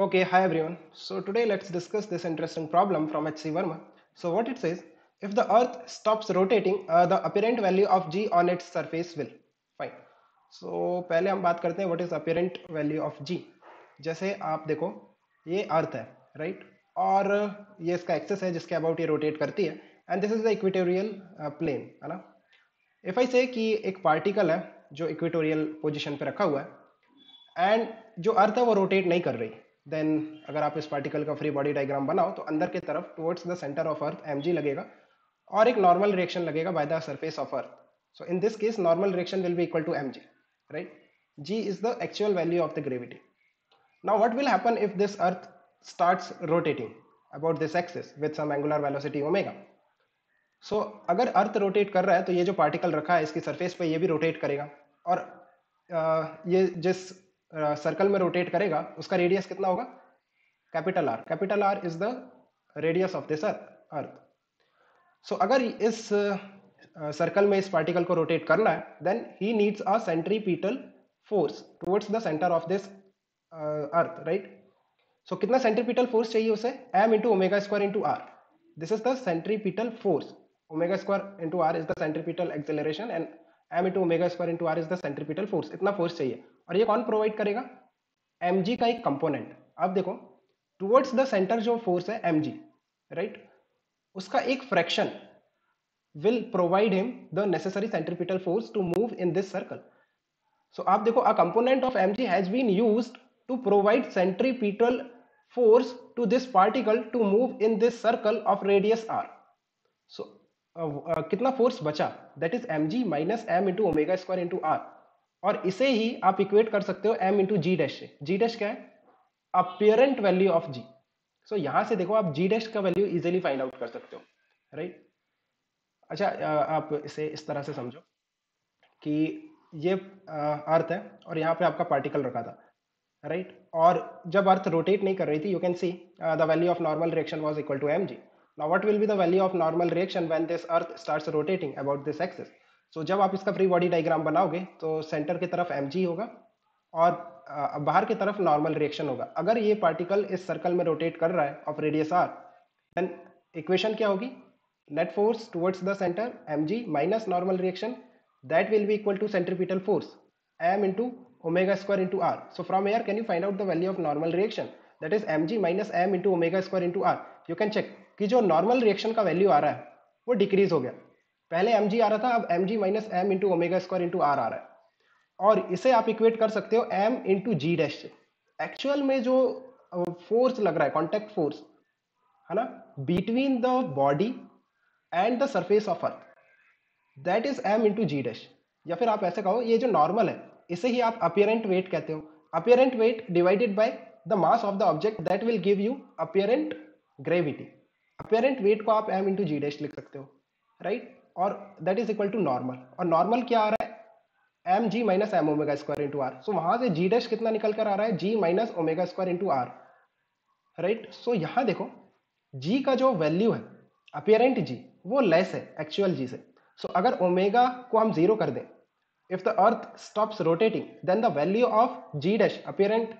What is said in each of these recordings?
Okay, hi everyone. So today let's discuss this interesting problem from H.C. Verma. So what it says, if the earth stops rotating, the apparent value of g on its surface will. Fine. So पहले हम बात करते हैं what is apparent value of g. जैसे आप देखो ये अर्थ है, राइट? और ये इसका एक्सेस है जिसके अबाउट ये रोटेट करती है and this is the equatorial plane, है ना? इफ आई से कि एक पार्टिकल है जो इक्वेटोरियल पोजीशन पे रखा हुआ है एंड जो अर्थ है वो रोटेट नहीं कर रही, देन अगर आप इस पार्टिकल का फ्री बॉडी डायग्राम बनाओ तो अंदर की तरफ towards the centre of earth mg लगेगा और एक नॉर्मल रिएक्शन लगेगा by the surface of earth. So in this case normal reaction will be equal to mg, right? G is the actual value of the gravity. Now what will happen if this earth starts rotating about this axis with some angular velocity omega? So अगर earth rotate कर रहा है तो ये जो particle रखा है इसकी सरफेस पे ये भी रोटेट करेगा और ये जिस सर्कल में रोटेट करेगा उसका रेडियस कितना होगा? Capital R. Capital R is the radius of this earth. So अगर इस सर्कल में इस पार्टिकल को रोटेट करना है then he needs a centripetal force towards the centre of this earth, right? So कितना सेंट्रीपिटल फोर्स चाहिए उसे? m into omega square into R. This is the centripetal force. Omega square into R is the centripetal acceleration and m into omega square into R is the centripetal force. इतना force चाहिए और ये कौन provide करेगा? mg का एक component. अब देखो टुवर्ड्स द सेंटर जो फोर्स है mg, राइट, उसका एक fraction will provide him the necessary centripetal force to move in this circle. So आप देखो a component of mg has been used to provide centripetal force to this particle to move in this circle of radius r. So कितना force बचा? that is mg minus m into omega square into r. और इसे ही आप equate कर सकते हो m into g dash से. g dash क्या है? apparent value of g. So यहां से देखो आप g dash का वैल्यू इजीली फाइंड आउट कर सकते हो, राइट? अच्छा, आप इसे इस तरह से समझो कि ये अर्थ है और यहाँ पे आपका पार्टिकल रखा था, राइट? और जब अर्थ रोटेट नहीं कर रही थी, you can see the value of normal reaction was equal to mg. Now what will be the value of normal reaction when this earth starts rotating about this axis? So जब आप इसका free body diagram बनाओगे तो centre की तरफ mg होगा और बाहर की तरफ नॉर्मल रिएक्शन होगा. अगर ये पार्टिकल इस सर्कल में रोटेट कर रहा है of radius r, then equation क्या होगी? Net force towards the center mg minus normal reaction, that will be equal to centripetal force m into omega square into r. So from here can you find out the value of normal reaction? That is mg minus m into omega square into r. You can check कि जो normal reaction का value आ रहा है वो decrease हो गया. पहले mg आ रहा था, अब mg minus m into omega square into r आ रहा है और इसे आप इक्वेट कर सकते हो m into g dash से. एक्चुअल में जो फोर्स लग रहा है, कॉन्टैक्ट फोर्स है ना, between the body and the surface of earth, that is m into G dash. या फिर आप ऐसे कहो ये जो नॉर्मल है इसे ही आप अपियरेंट वेट कहते हो. Apparent weight divided by the mass of the object, that will give you apparent gravity. Apparent weight को आप m इंटू जी डैश लिख सकते हो, राइट? और that is equal to normal. और नॉर्मल क्या आ रहा है? M G minus M omega square into R. So वहां से जी डैश कितना निकल कर आ रहा है? G minus omega square into R, right? So यहां देखो जी का जो वैल्यू है अपियरेंट जी वो लेस है एक्चुअल जी से. सो अगर ओमेगा को हम जीरो कर दें, if the earth stops rotating, then the value of G dash apparent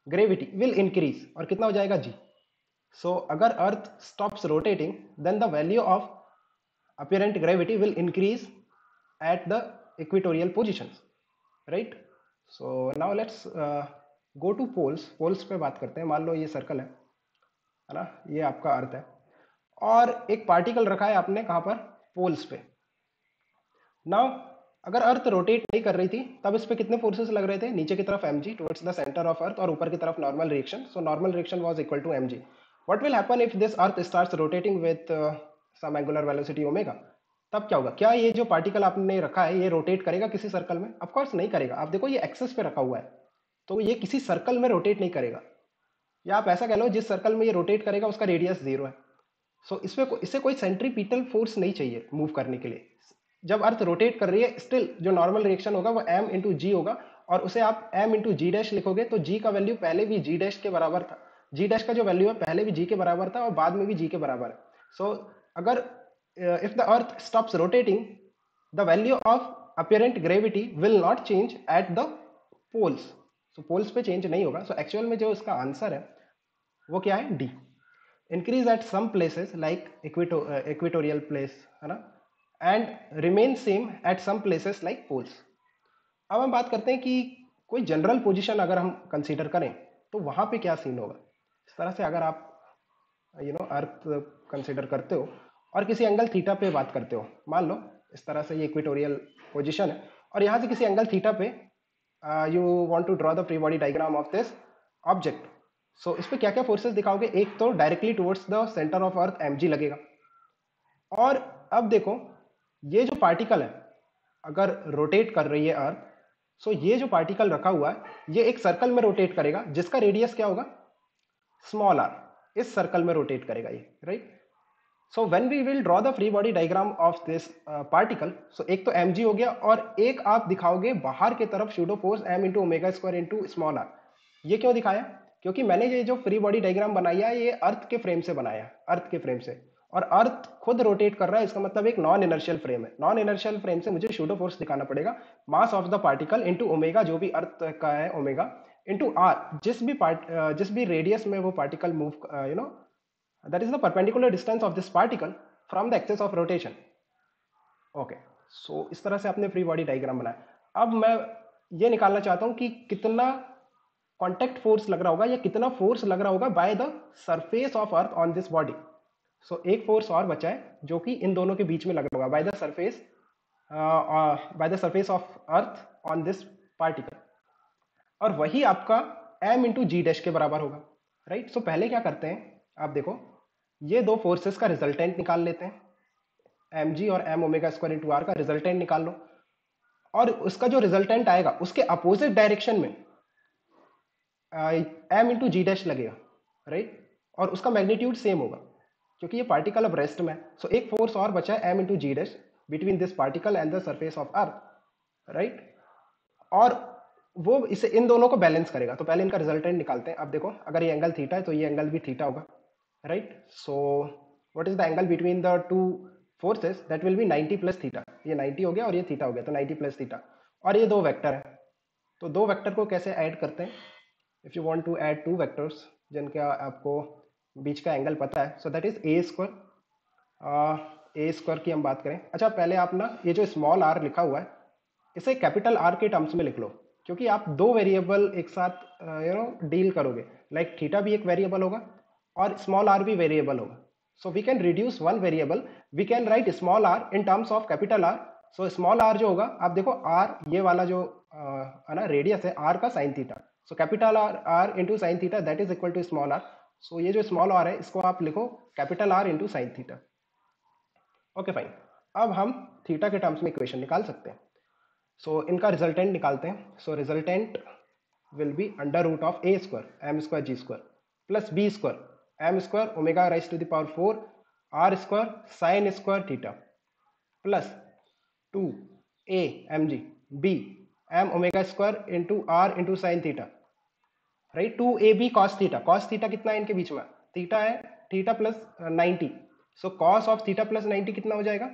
gravity will increase. और कितना हो जाएगा? जी. सो अगर earth stops rotating then the value of apparent gravity will increase at the equatorial positions, right? So now let's go to poles. Poles पे बात करते हैं. मान लो ये सर्कल है ना, ये आपका अर्थ है और एक पार्टिकल रखा है आपने कहां पर? पोल्स पे. नाउ अगर अर्थ रोटेट नहीं कर रही थी तब इस पे कितने फोर्सेस लग रहे थे? नीचे की तरफ mg towards the centre of earth और ऊपर की तरफ normal reaction. So normal reaction was equal to mg. What will happen if this earth starts rotating with some angular velocity omega? तब क्या होगा? क्या ये जो पार्टिकल आपने रखा है ये रोटेट करेगा किसी सर्कल में? ऑफ कोर्स नहीं करेगा. आप देखो ये एक्सिस पे रखा हुआ है तो ये किसी सर्कल में रोटेट नहीं करेगा. या आप ऐसा कह लो जिस सर्कल में ये रोटेट करेगा उसका रेडियस जीरो है. सो इससे कोई सेंट्रीपिटल फोर्स नहीं चाहिए मूव करने के लिए. जब अर्थ रोटेट कर रही है स्टिल जो नॉर्मल रिएक्शन होगा वो m इंटू जी होगा और उसे आप m इंटू जी डैश लिखोगे तो g का वैल्यू पहले भी g डैश के बराबर था. g डैश का जो वैल्यू है पहले भी g के बराबर था और बाद में भी g के बराबर है. सो अगर if the earth stops rotating the value of apparent gravity will not change at the poles. So poles पे चेंज नहीं होगा. सो एक्चुअल में जो इसका आंसर है वो क्या है, डी। Increase at some places like equatorial place, है ना, and remain same at some places like poles. अब हम बात करते हैं कि कोई जनरल पोजीशन अगर हम कंसीडर करें तो वहां पे क्या सीन होगा। इस तरह से अगर आप अर्थ कंसीडर करते हो और किसी एंगल थीटा पे बात करते हो, मान लो इस तरह से ये इक्वेटोरियल पोजीशन है और यहाँ से किसी एंगल थीटा पे you want to draw the free body diagram of this object. So इस पे क्या क्या फोर्सेस दिखाओगे, एक तो directly towards the centre of earth mg लगेगा। और अब देखो ये जो पार्टिकल है अगर रोटेट कर रही है अर्थ, सो ये जो पार्टिकल रखा हुआ है ये एक सर्कल में रोटेट करेगा जिसका रेडियस क्या होगा, स्मॉल आर। इस सर्कल में रोटेट करेगा ये, right. So when we will draw the free body diagram of this particle, so एक तो mg हो गया और एक आप दिखाओगे बाहर की तरफ pseudo force m into omega square into small R. ये क्यों दिखाया, क्योंकि मैंने ये जो फ्री बॉडी डायग्राम बनाया है ये अर्थ के फ्रेम से बनाया है, अर्थ के फ्रेम से, और अर्थ खुद रोटेट कर रहा है, इसका मतलब एक नॉन इनर्शियल फ्रेम है। नॉन इनर्शियल फ्रेम से मुझे सूडो फोर्स दिखाना पड़ेगा, मास of the particle into omega, जो भी अर्थ का है ओमेगा, इंटू आर, जिस भी रेडियस में वो particle move, that is the perpendicular distance of this particle from the axis of rotation. Okay, so इस तरह से आपने फ्री बॉडी डायग्राम बनाया। अब मैं ये निकालना चाहता हूं कि कितना कांटेक्ट फोर्स लग रहा होगा या कितना फोर्स लग रहा होगा by the surface of earth on this body. So एक फोर्स और बचा है जो कि इन दोनों के बीच में लग रहा होगा by the surface of earth on this particle, और वही आपका m इंटू जी डैश के बराबर होगा, राइट। सो पहले क्या करते हैं, आप देखो ये दो फोर्सेस का रिजल्टेंट निकाल लेते हैं, mg और m omega square into R का रिजल्टेंट निकाल लो, और उसका जो रिजल्टेंट आएगा उसके अपोजिट डायरेक्शन में m इंटू जी डैश लगेगा, राइट, और उसका मैग्नीट्यूड सेम होगा क्योंकि ये पार्टिकल अब रेस्ट में है। सो एक फोर्स और बचा है m into G dash between this particle and the surface of earth, right, और वो इसे इन दोनों को बैलेंस करेगा। तो पहले इनका रिजल्टेंट निकालते हैं। अब देखो अगर ये एंगल थीटा है तो ये एंगल भी थीटा होगा, right. So what is the angle between the two forces, that will be 90 plus theta. ये 90 हो गया और ये थीटा हो गया, तो 90 प्लस थीटा, और ये दो वेक्टर है। तो दो वेक्टर को कैसे ऐड करते हैं, if you want to add two vectors जिनका आपको बीच का एंगल पता है, so that is A square की हम बात करें। अच्छा पहले आप ना ये जो स्मॉल आर लिखा हुआ है इसे कैपिटल आर के टर्म्स में लिख लो, क्योंकि आप दो वेरिएबल एक साथ डील करोगे, लाइक थीटा भी एक वेरिएबल होगा और स्मॉल आर भी वेरिएबल होगा। So we can reduce one variable, we can write small R in terms of capital R. So small R जो होगा, आप देखो आर ये वाला जो है ना रेडियस है आर का sine theta, so capital R R into sine theta that is equal to small R. So ये जो स्मॉल आर है इसको आप लिखो capital R into sine theta. Okay fine, अब हम थीटा के टर्म्स में इक्वेशन निकाल सकते हैं। सो इनका रिजल्टेंट निकालते हैं। So resultant will be under root of A square M square G square plus B square M square omega raise to the power 4 R square sine square theta plus 2 A M G B M omega square into R into sine theta, right. 2 A B cos theta, cos theta कितना है इनके बीच में, theta है, theta plus 90। So cos of theta plus 90 कितना हो जाएगा,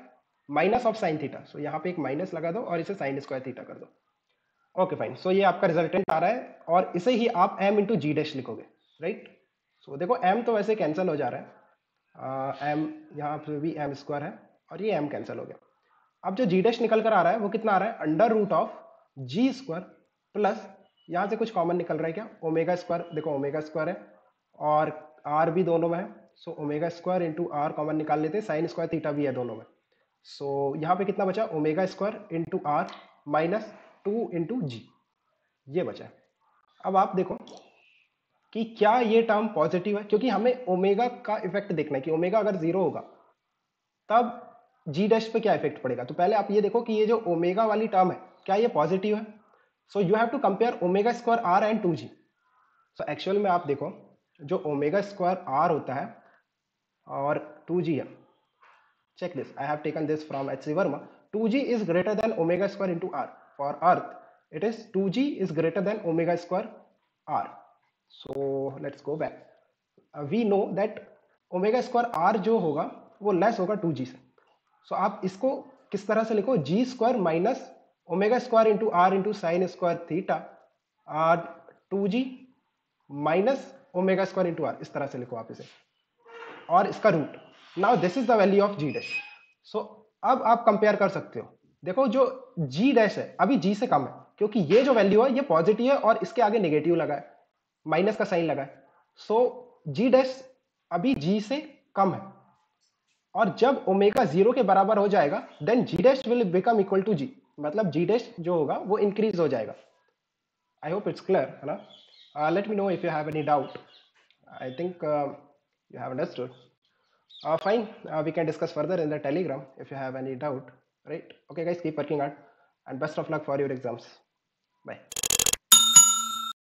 minus of sine theta. सो यहाँ पे एक माइनस लगा दो और इसे साइन स्क्वायर थीटा कर दो। ओके फाइन, सो ये आपका रिजल्टेंट आ रहा है और इसे ही आप m इंटू जी डैश लिखोगे, राइट। सो देखो m तो वैसे कैंसिल हो जा रहा है, m यहाँ पे भी m स्क्वायर है और ये m कैंसिल हो गया। अब जो जी डैश निकल कर आ रहा है वो कितना आ रहा है, under root of G square plus यहाँ से कुछ कॉमन निकल रहा है क्या, ओमेगा स्क्वायर। देखो ओमेगा स्क्वायर है और r भी दोनों में है, so omega square into R common निकाल लेते हैं, साइन स्क्वायर थीटा भी है दोनों में। सो यहाँ पे कितना बचा, omega square into R minus 2 into G, ये बचा है। अब आप देखो कि क्या ये टर्म पॉजिटिव है, क्योंकि हमें ओमेगा का इफेक्ट देखना है कि ओमेगा अगर जीरो होगा तब जी डैश पे क्या इफेक्ट पड़ेगा। तो पहले आप ये देखो कि ये जो ओमेगा वाली टर्म है क्या ये पॉजिटिव है। So you have to compare omega square R and 2g। So actual में आप देखो जो ओमेगा स्क्वायर आर होता है और 2g है, check this, I have taken this from H.C. Verma. 2g is greater than omega square into r. For earth it is 2g is greater than omega square r. So let's go back. We know that omega square r जो होगा वो less होगा 2g से। So आप इसको किस तरह से लिखो, g square minus omega square into R into sine square theta R 2g minus omega square into R, इस तरह से लिखो आप इसे, और इसका रूट। Now this is the value of G dash. So अब आप कंपेयर कर सकते हो, देखो जो जी डैश है अभी जी से कम है, क्योंकि ये जो वैल्यू है ये पॉजिटिव है और इसके आगे नेगेटिव लगा है, माइनस का साइन लगा है। सो जी डैश अभी जी से कम है, और जब ओमेगा जीरो के बराबर हो जाएगा then G dash will become equal to G, मतलब जी डैश जो होगा वो इंक्रीज हो जाएगा। आई होप इट्स क्लियर है ना। Let me know if you have any doubt. I think you have understood. Fine, we can discuss further in the Telegram if you have any doubt, right? Okay, guys, keep working hard and best of luck for your exams. Bye.